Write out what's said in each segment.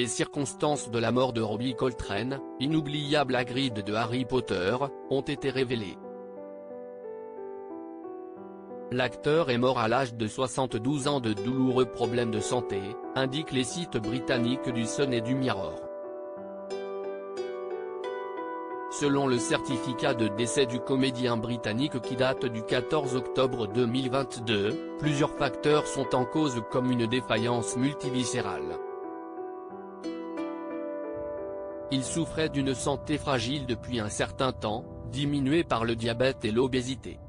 Les circonstances de la mort de Robbie Coltrane, inoubliable Hagrid de Harry Potter, ont été révélées. L'acteur est mort à l'âge de 72 ans de douloureux problèmes de santé, indiquent les sites britanniques du Sun et du Mirror. Selon le certificat de décès du comédien britannique qui date du 14 octobre 2022, plusieurs facteurs sont en cause comme une défaillance multiviscérale. Il souffrait d'une santé fragile depuis un certain temps, diminuée par le diabète et l'obésité.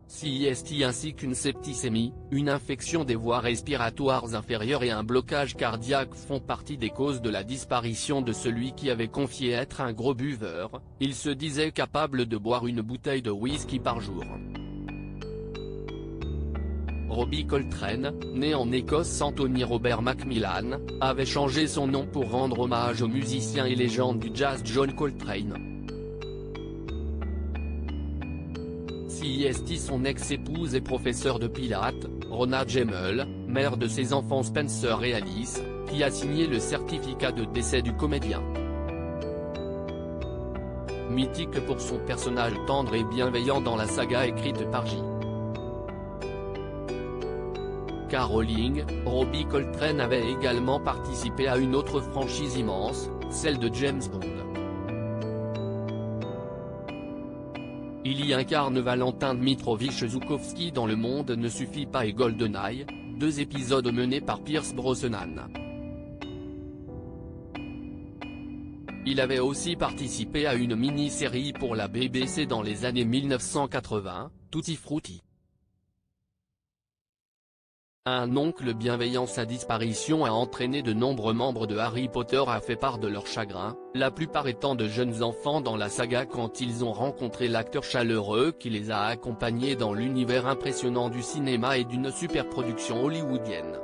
CIST ainsi qu'une septicémie, une infection des voies respiratoires inférieures et un blocage cardiaque font partie des causes de la disparition de celui qui avait confié être un gros buveur. Il se disait capable de boire une bouteille de whisky par jour. Robbie Coltrane, né en Écosse Anthony Robert Macmillan, avait changé son nom pour rendre hommage au musicien et légende du jazz John Coltrane. CIST son ex-épouse et professeure de pilates, Rona Gemmell, mère de ses enfants Spencer et Alice, qui a signé le certificat de décès du comédien. Mythique pour son personnage tendre et bienveillant dans la saga écrite par J. K. Rowling, Robbie Coltrane avait également participé à une autre franchise immense, celle de James Bond. Il y incarne Valentin Dmitrovitch Zhukovsky dans Le Monde ne suffit pas et GoldenEye, deux épisodes menés par Pierce Brosnan. Il avait aussi participé à une mini-série pour la BBC dans les années 1980, Tutti Frutti. Un oncle bienveillant. Sa disparition a entraîné de nombreux membres de Harry Potter à faire part de leur chagrin, la plupart étant de jeunes enfants dans la saga quand ils ont rencontré l'acteur chaleureux qui les a accompagnés dans l'univers impressionnant du cinéma et d'une superproduction hollywoodienne.